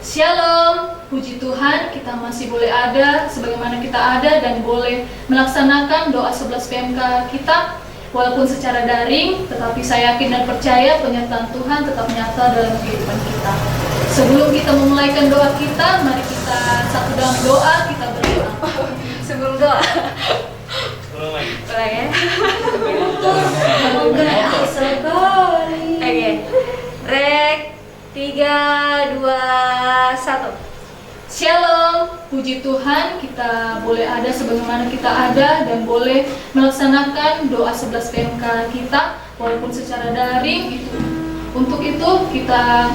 Shalom, puji Tuhan kita masih boleh ada sebagaimana kita ada dan boleh melaksanakan doa 11 PMK kita walaupun secara daring, tetapi saya yakin dan percaya penyertaan Tuhan tetap nyata dalam kehidupan kita. Sebelum kita memulaikan doa kita, mari kita satu dalam doa, kita berdoa. Sebelum doa ulang ya. Oke, rek 3, 2, 1. Shalom, puji Tuhan kita boleh ada sebagaimana kita ada dan boleh melaksanakan doa 11 PMK kita walaupun secara daring. Untuk itu kita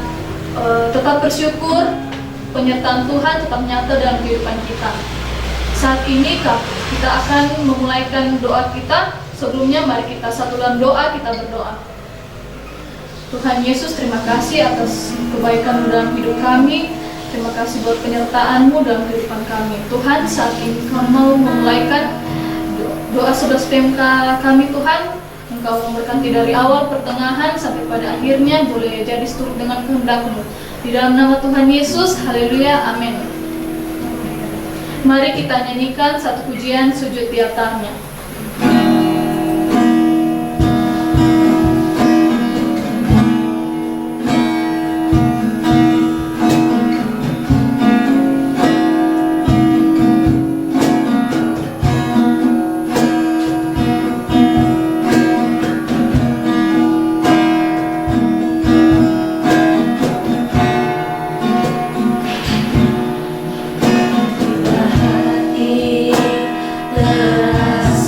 tetap bersyukur penyertaan Tuhan tetap nyata dalam kehidupan kita. Saat ini kita akan memulaikan doa kita. Sebelumnya mari kita satu dalam doa, kita berdoa. Tuhan Yesus, terima kasih atas kebaikan-Mu dalam hidup kami. Terima kasih buat penyertaan-Mu dalam kehidupan kami. Tuhan, saat ini Kau mau memulaikan doa 11 PMK kami, Tuhan. Engkau memberkati dari awal, pertengahan, sampai pada akhirnya boleh jadi seturut dengan kehendak-Mu. Di dalam nama Tuhan Yesus, haleluya, amin. Mari kita nyanyikan satu pujian sujud di altarnya. Leras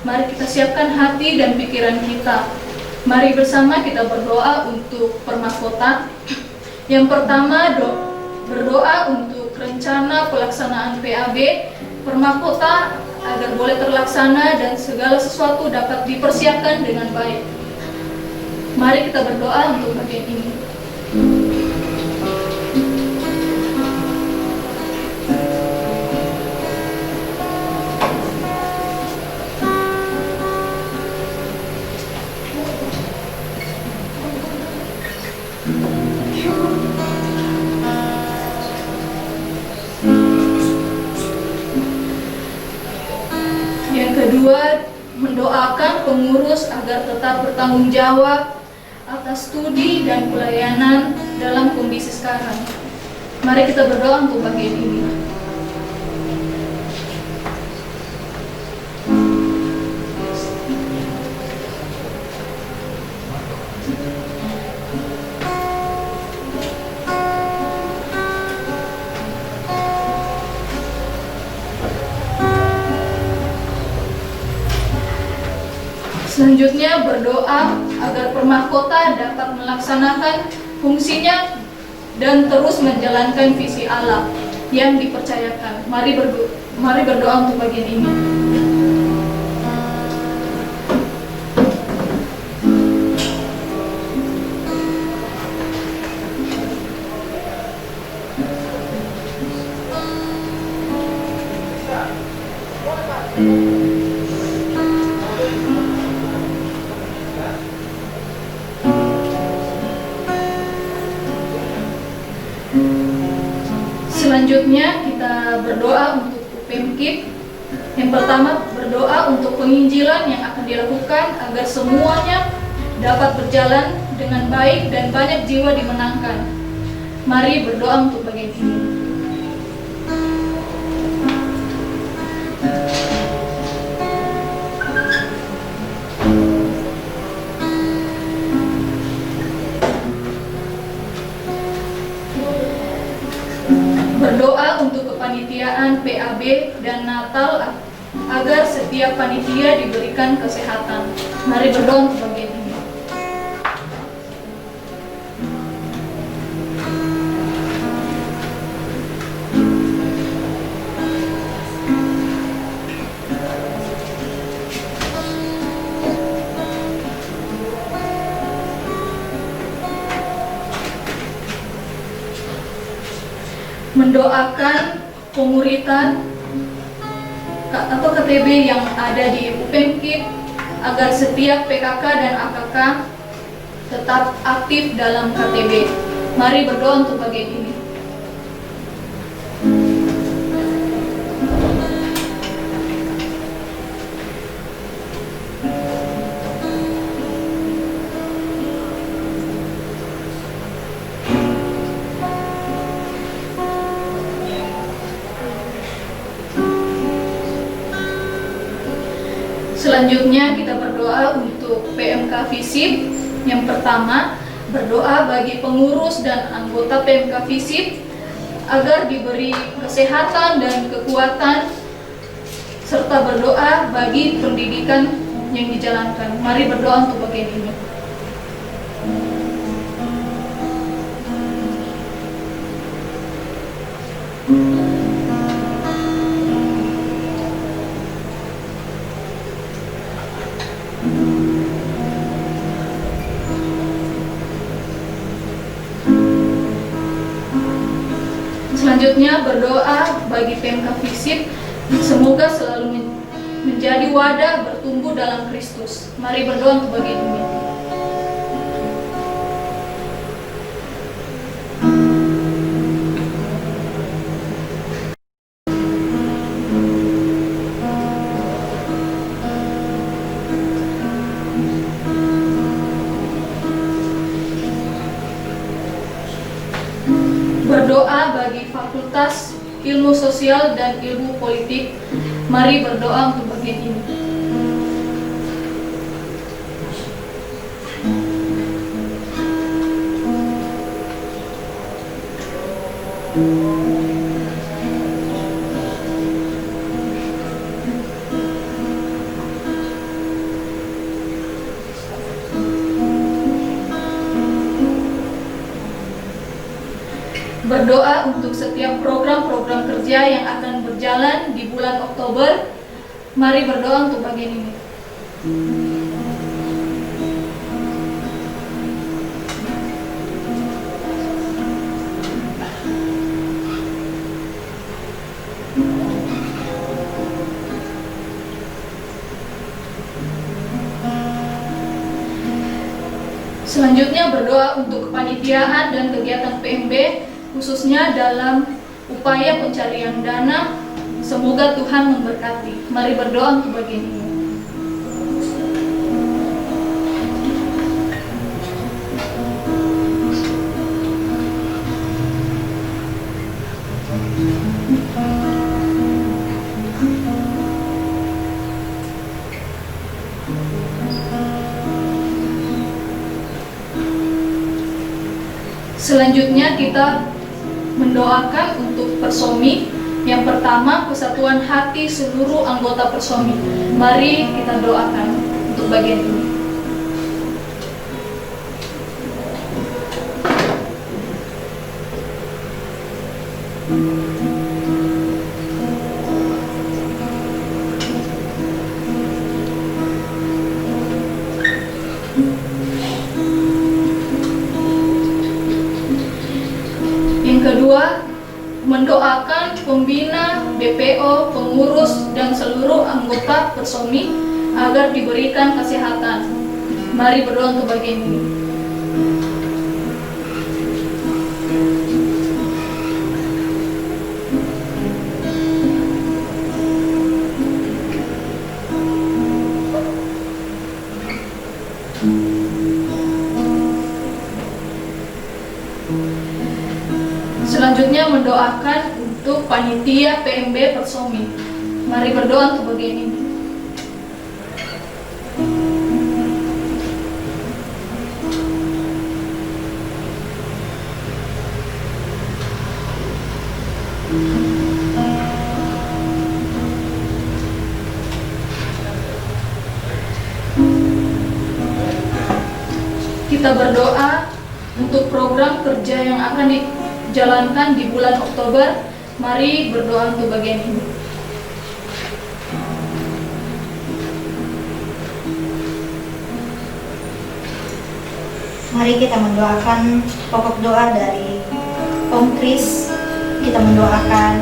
mari kita siapkan hati dan pikiran kita. Mari bersama kita berdoa untuk permahkota. Yang pertama, berdoa untuk rencana pelaksanaan PAB permahkota agar boleh terlaksana dan segala sesuatu dapat dipersiapkan dengan baik. Mari kita berdoa untuk bagian ini. Yang kedua, mendoakan pengurus agar tetap bertanggung jawab atas studi dan pelayanan dalam kondisi sekarang. Mari kita berdoa untuk bagian ini. Selanjutnya, berdoa agar permahkota dapat melaksanakan fungsinya dan terus menjalankan visi Allah yang dipercayakan. Mari berdoa untuk bagian ini. Selanjutnya kita berdoa untuk UPMKIP. Yang pertama, berdoa untuk penginjilan yang akan dilakukan agar semuanya dapat berjalan dengan baik dan banyak jiwa dimenangkan. Mari berdoa untuk bagian ini. Berdoa untuk kepanitiaan PAB dan Natal agar setiap panitia diberikan kesehatan. Mari berdoa untuk bagian ini. Mendoakan pemuritan atau KTB yang ada di UPMKIP agar setiap PKK dan AKK tetap aktif dalam KTB. Mari berdoa untuk bagian ini. Selanjutnya kita berdoa untuk PMK FISIP. Yang pertama, berdoa bagi pengurus dan anggota PMK FISIP agar diberi kesehatan dan kekuatan, serta berdoa bagi pendidikan yang dijalankan. Mari berdoa untuk bagian ini. Selanjutnya berdoa bagi PMK FISIP, semoga selalu menjadi wadah bertumbuh dalam Kristus. Mari berdoa untuk bagian ini. Berdoa bagi Fakultas Ilmu Sosial dan Ilmu Politik. Mari berdoa untuk bagian ini. berdoa untuk setiap program-program kerja yang akan berjalan di bulan Oktober. Mari berdoa untuk bagian ini. Selanjutnya berdoa untuk kepanitiaan dan kegiatan PMB, khususnya dalam upaya pencarian dana. Semoga Tuhan memberkati. Mari berdoa untuk bagian ini. Selanjutnya kita mendoakan untuk Persomi. Yang pertama, kesatuan hati seluruh anggota Persomi. Mari kita doakan untuk bagian ini. Yang kedua, mendoakan pembina, BPO, pengurus, dan seluruh anggota Persomi agar diberikan kesehatan. Mari berdoa untuk bagian ini. Selanjutnya mendoakan untuk panitia PMB Persomi. Mari berdoa untuk bagian ini. Kita berdoa untuk program kerja yang akan dijalankan di bulan Oktober. Mari berdoa untuk bagian ini. Mari kita mendoakan pokok doa dari Om Kris. Kita mendoakan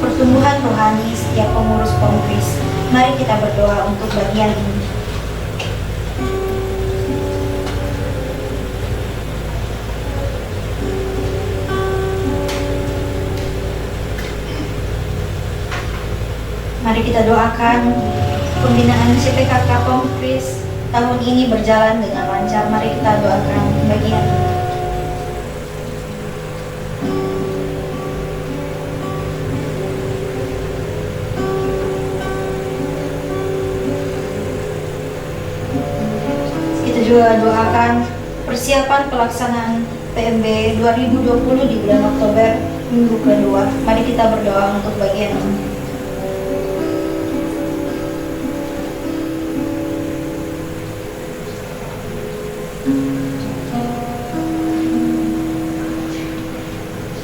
pertumbuhan rohani setiap pengurus Om Kris. Mari kita berdoa untuk bagian ini. Mari kita doakan pembinaan CPKK Om Kris tahun ini berjalan dengan lancar. Mari kita doakan bagian ini. Kita juga doakan persiapan pelaksanaan PMB 2020 di bulan Oktober minggu kedua. Mari kita berdoa untuk bagian ini.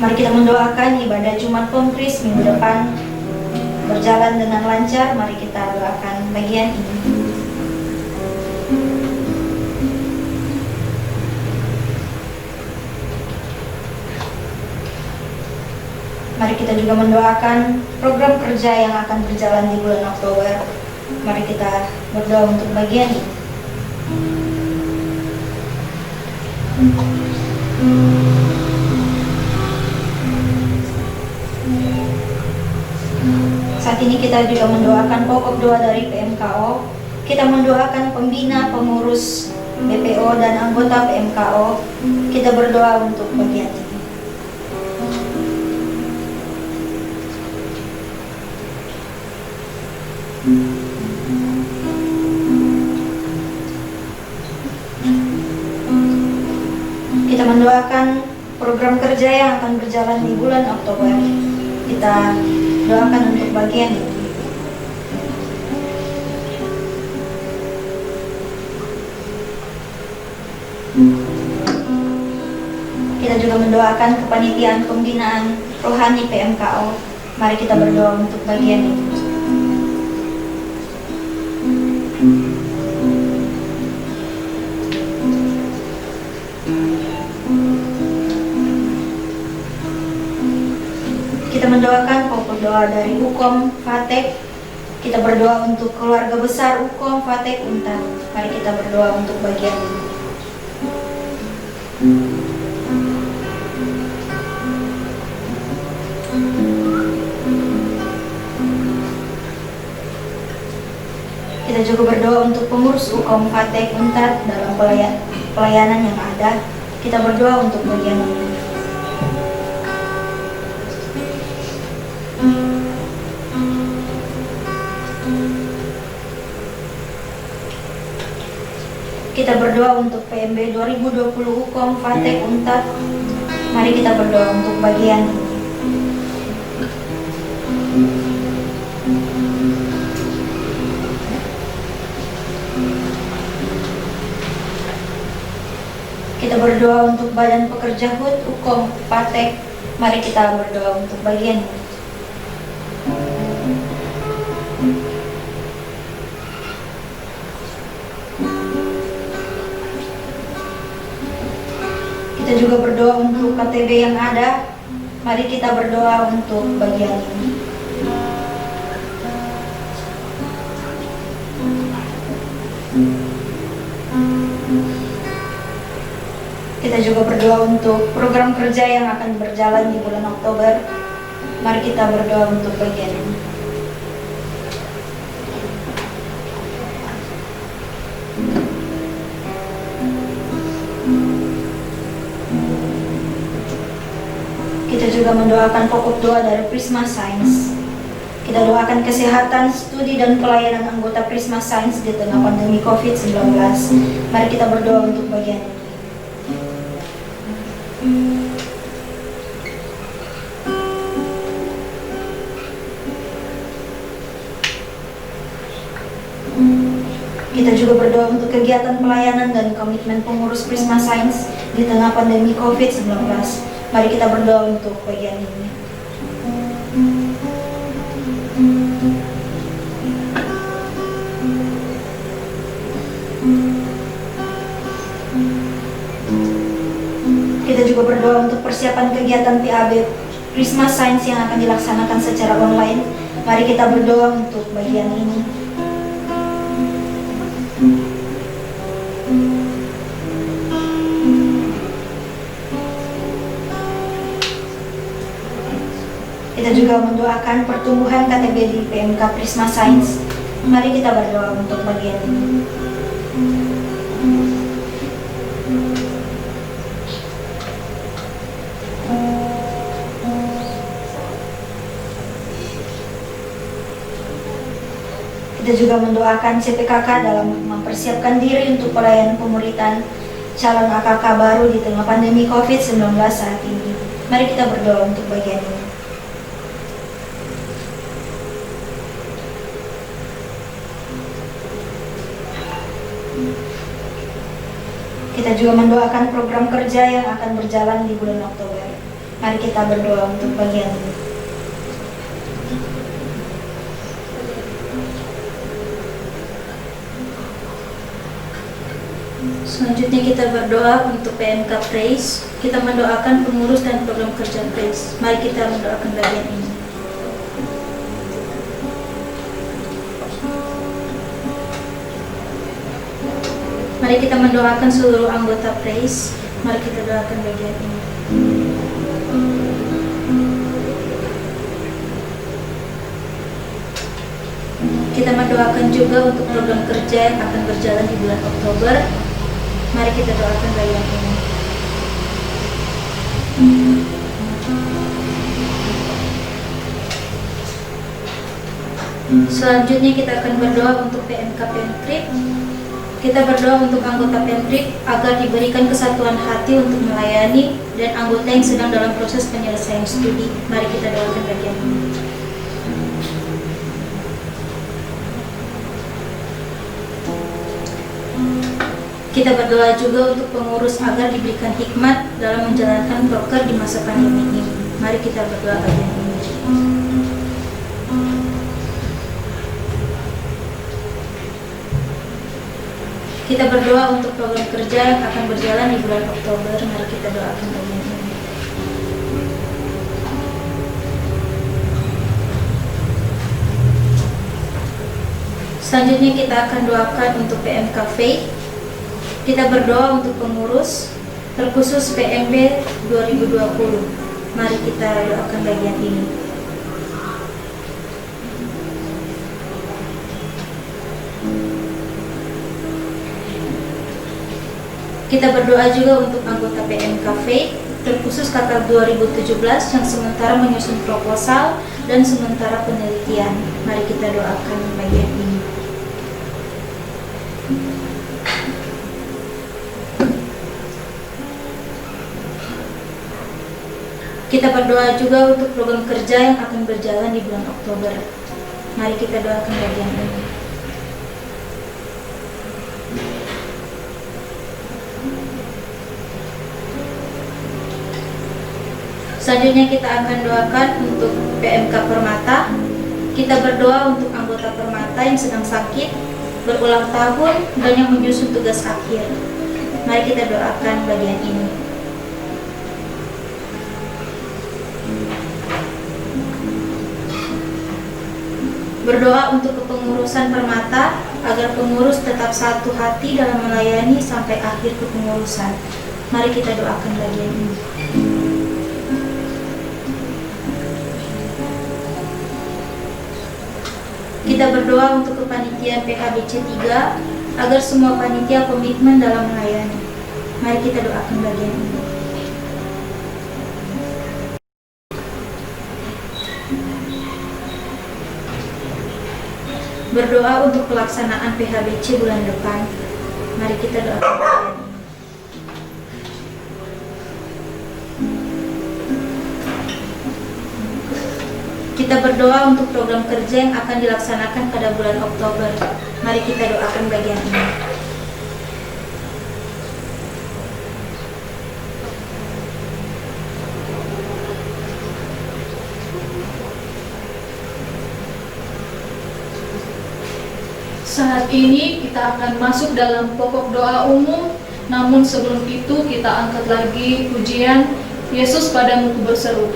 Mari kita mendoakan ibadah Jumat Om Kris minggu depan berjalan dengan lancar. Mari kita doakan bagian ini. Mari kita juga mendoakan program kerja yang akan berjalan di bulan Oktober. Mari kita berdoa untuk bagian ini. Saat ini kita juga mendoakan pokok doa dari PMKO. Kita mendoakan pembina, pengurus, BPO, dan anggota PMKO. Kita berdoa untuk bagian ini. Kita mendoakan program kerja yang akan berjalan di bulan Oktober. Kita doakan untuk bagian ini. Kita juga mendoakan kepanitiaan pembinaan rohani PMKO. Mari kita berdoa untuk bagian ini. Kita mendoakan pokok doa dari Ukom Fatek. Kita berdoa untuk keluarga besar Ukom Fatek Untar. Mari kita berdoa untuk bagian ini. Kita juga berdoa untuk pengurus Ukom Fatek Untar dalam pelayanan yang ada. Kita berdoa untuk bagian ini. Kita berdoa untuk PMB 2020 Ukom Fatek Untar. Mari kita berdoa untuk bagian ini. Kita berdoa untuk Badan Pekerja HUT Ukom Fatek. Mari kita berdoa untuk bagian ini. Kita juga berdoa untuk KTB yang ada. Mari kita berdoa untuk bagian ini. Kita juga berdoa untuk program kerja yang akan berjalan di bulan Oktober. Mari kita berdoa untuk bagian ini. Kita juga mendoakan pokok doa dari Prisma Science. Kita doakan kesehatan, studi, dan pelayanan anggota Prisma Science di tengah pandemi COVID-19. Mari kita berdoa untuk bagian ini. Kita juga berdoa untuk kegiatan pelayanan dan komitmen pengurus Prisma Science di tengah pandemi COVID-19. Mari kita berdoa untuk bagian ini. Kita juga berdoa untuk persiapan kegiatan PAB Prisma Science yang akan dilaksanakan secara online. Mari kita berdoa untuk bagian ini. Kita juga mendoakan pertumbuhan KTB di PMK Prisma Science. Mari kita berdoa untuk bagian ini. Kita juga mendoakan CPKK dalam mempersiapkan diri untuk pelayanan pemuritan calon AKK baru di tengah pandemi COVID-19 saat ini. Mari kita berdoa untuk bagian ini. Kita juga mendoakan program kerja yang akan berjalan di bulan Oktober. Mari kita berdoa untuk bagian ini. Selanjutnya kita berdoa untuk PMK Praise. Kita mendoakan pengurus dan program kerja Praise. Mari kita mendoakan bagian ini. Mari kita mendoakan seluruh anggota Praise. Mari kita doakan bagian ini. Kita mendoakan juga untuk program kerja yang akan berjalan di bulan Oktober. Mari kita doakan bagian ini. Selanjutnya kita akan berdoa untuk PMK Pemtrip. Kita berdoa untuk anggota Pemtrip agar diberikan kesatuan hati untuk melayani dan anggota yang sedang dalam proses penyelesaian studi. Mari kita doakan bagian ini. Kita berdoa juga untuk pengurus agar diberikan hikmat dalam menjalankan proker di masa pandemi ini. Mari kita berdoa bagian ini. Kita berdoa untuk program kerja yang akan berjalan di bulan Oktober. Mari kita doakan bagian ini. Selanjutnya kita akan doakan untuk PMK Faith. Kita berdoa untuk pengurus, terkhusus PMB 2020. Mari kita doakan bagian ini. Kita berdoa juga untuk anggota PMK Faith, terkhusus kakak 2017 yang sementara menyusun proposal dan sementara penelitian. Mari kita doakan bagian ini. Kita berdoa juga untuk program kerja yang akan berjalan di bulan Oktober. Mari kita doakan bagian ini. Selanjutnya kita akan doakan untuk PMK Permata. Kita berdoa untuk anggota Permata yang sedang sakit, berulang tahun, dan yang menyusun tugas akhir. Mari kita doakan bagian ini. Berdoa untuk kepengurusan Permata agar pengurus tetap satu hati dalam melayani sampai akhir kepengurusan. Mari kita doakan bagian ini. Kita berdoa untuk kepanitiaan PHBC 3 agar semua panitia komitmen dalam melayani. Mari kita doakan bagian ini. Berdoa untuk pelaksanaan PHBC bulan depan. Mari kita doakan. Kita berdoa untuk program kerja yang akan dilaksanakan pada bulan Oktober. Mari kita doakan bagian ini. Saat ini kita akan masuk dalam pokok doa umum, namun sebelum itu kita angkat lagi pujian Yesus Padamu Ku Berseru.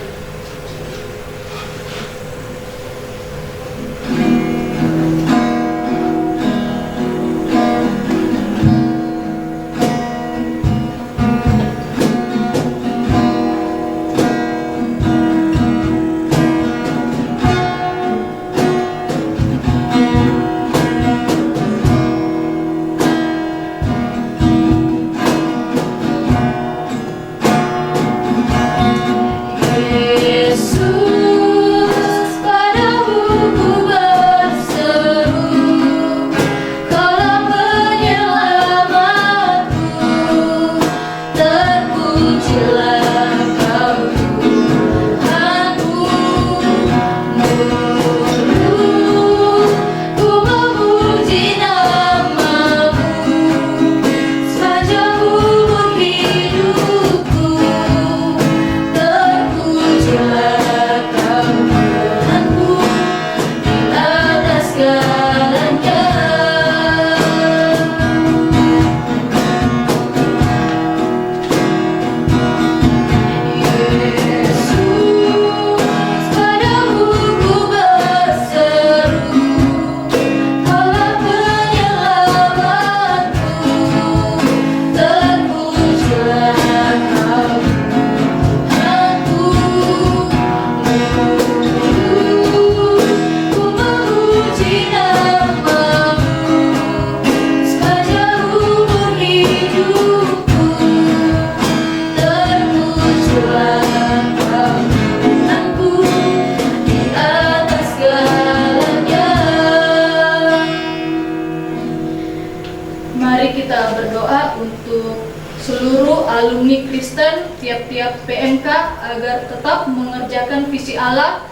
Kita berdoa untuk seluruh alumni Kristen tiap-tiap PMK agar tetap mengerjakan visi Allah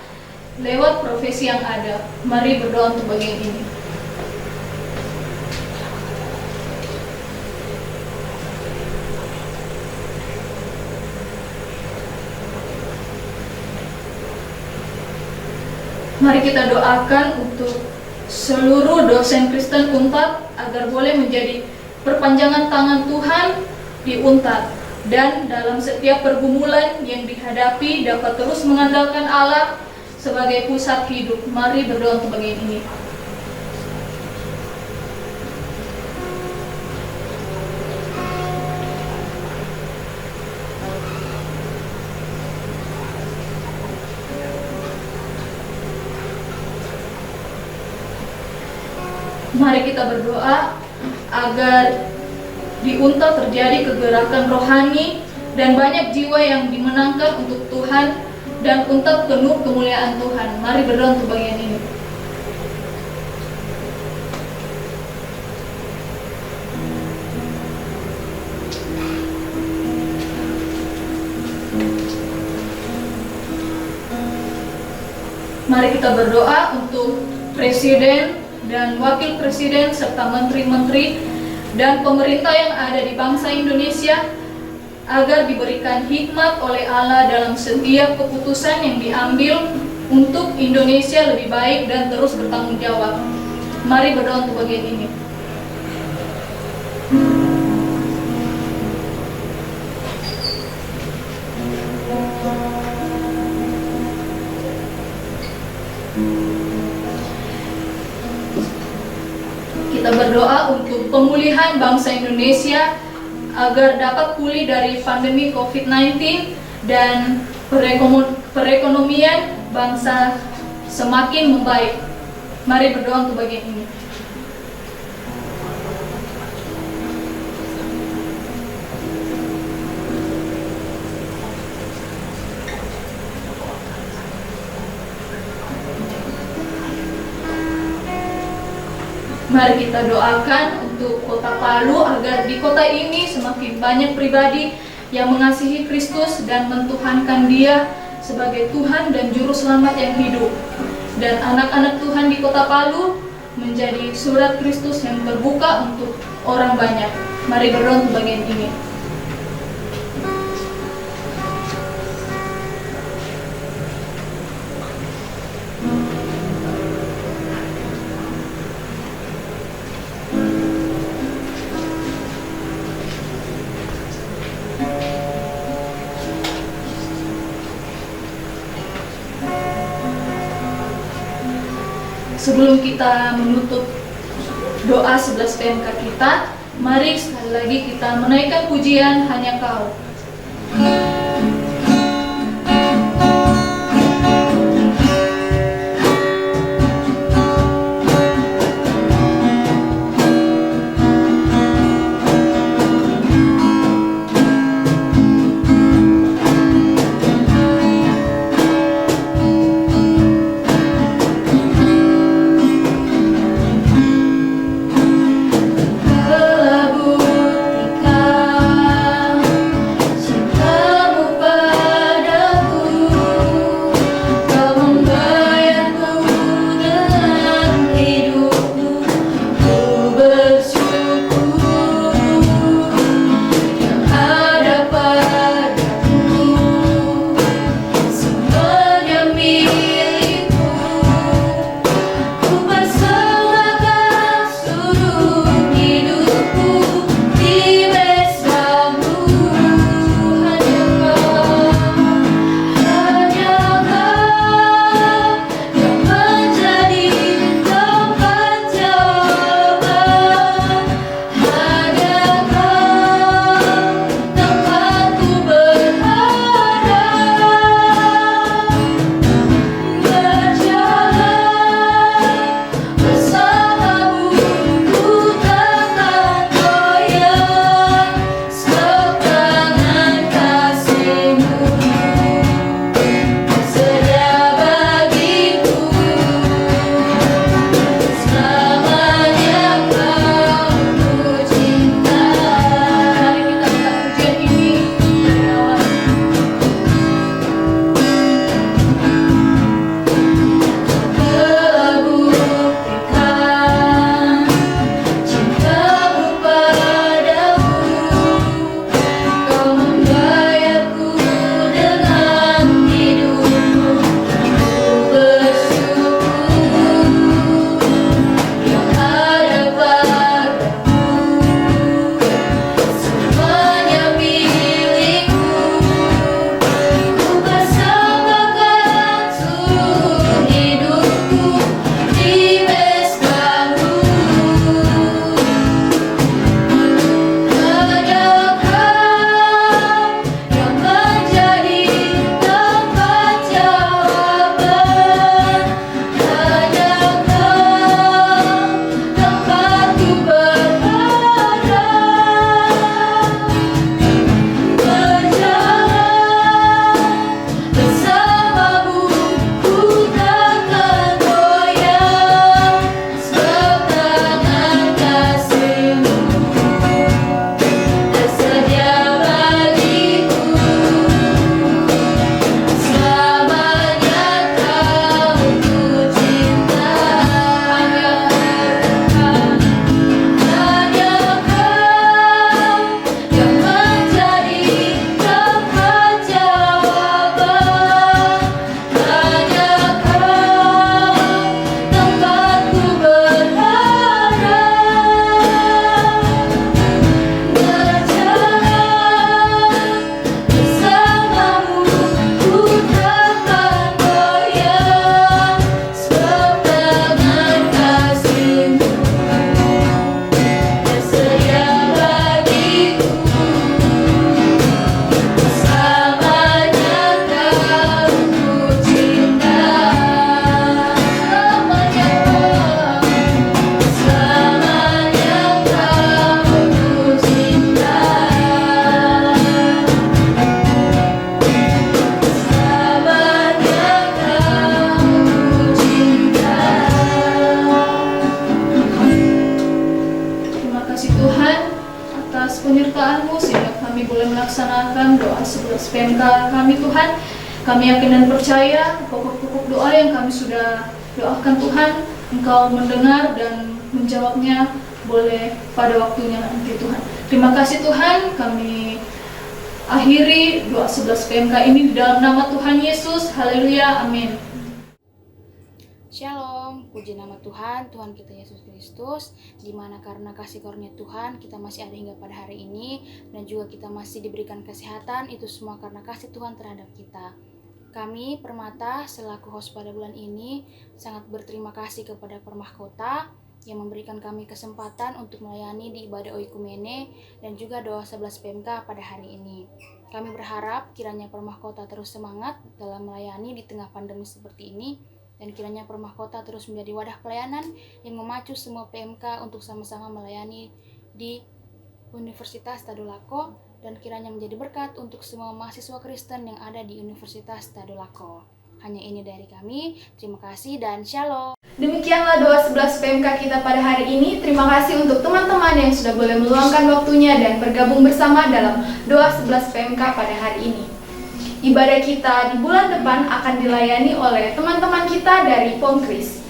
lewat profesi yang ada. Mari berdoa untuk bagian ini. Mari kita doakan untuk seluruh dosen Kristen UNTAD agar boleh menjadi perpanjangan tangan Tuhan di UNTAD, dan dalam setiap pergumulan yang dihadapi dapat terus mengandalkan Allah sebagai pusat hidup. Mari berdoa untuk bagian ini. Mari kita berdoa agar di UNTAD terjadi kegerakan rohani dan banyak jiwa yang dimenangkan untuk Tuhan, dan UNTAD penuh kemuliaan Tuhan. Mari berdoa untuk bagian ini. Mari kita berdoa untuk Presiden dan Wakil Presiden serta menteri-menteri dan pemerintah yang ada di bangsa Indonesia agar diberikan hikmat oleh Allah dalam setiap keputusan yang diambil untuk Indonesia lebih baik dan terus bertanggung jawab. Mari berdoa untuk bagian ini. Kita berdoa untuk pemulihan bangsa Indonesia agar dapat pulih dari pandemi COVID-19 dan perekonomian bangsa semakin membaik. Mari berdoa untuk bagian ini. Mari kita doakan untuk Kota Palu agar di kota ini semakin banyak pribadi yang mengasihi Kristus dan mentuhankan Dia sebagai Tuhan dan Juru Selamat yang hidup. Dan anak-anak Tuhan di Kota Palu menjadi surat Kristus yang terbuka untuk orang banyak. Mari berdoa untuk bagian ini. Sebelum kita menutup doa 11 PMK kita, mari sekali lagi kita menaikkan pujian Hanya Kau. Telah buktikan cinta atas penyertaan-Mu sehingga kami boleh melaksanakan doa 11 PMK kami Tuhan. Kami yakin dan percaya pokok-pokok doa yang kami sudah doakan Tuhan, Engkau mendengar dan menjawabnya boleh pada waktunya nanti Tuhan. Terima kasih Tuhan, kami akhiri doa 11 PMK ini di dalam nama Tuhan Yesus. Haleluya, amin. Shalom, puji nama Tuhan, Tuhan kita Yesus Kristus, di mana karena kasih karunia Tuhan kita masih ada hingga pada hari ini, dan juga kita masih diberikan kesehatan, itu semua karena kasih Tuhan terhadap kita. Kami Permata selaku host pada bulan ini sangat berterima kasih kepada Permahkota yang memberikan kami kesempatan untuk melayani di ibadah oikumene dan juga doa 11 PMK pada hari ini. Kami berharap kiranya Permahkota terus semangat dalam melayani di tengah pandemi seperti ini, dan kiranya Permahkota terus menjadi wadah pelayanan yang memacu semua PMK untuk sama-sama melayani di Universitas Tadulako, dan kiranya menjadi berkat untuk semua mahasiswa Kristen yang ada di Universitas Tadulako. Hanya ini dari kami, terima kasih dan shalom. Demikianlah doa 11 PMK kita pada hari ini. Terima kasih untuk teman-teman yang sudah boleh meluangkan waktunya dan bergabung bersama dalam doa 11 PMK pada hari ini. Ibadah kita di bulan depan akan dilayani oleh teman-teman kita dari Pomkris.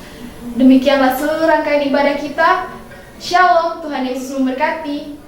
Demikianlah seluruh rangkaian ibadah kita. Shalom, Tuhan Yesus memberkati.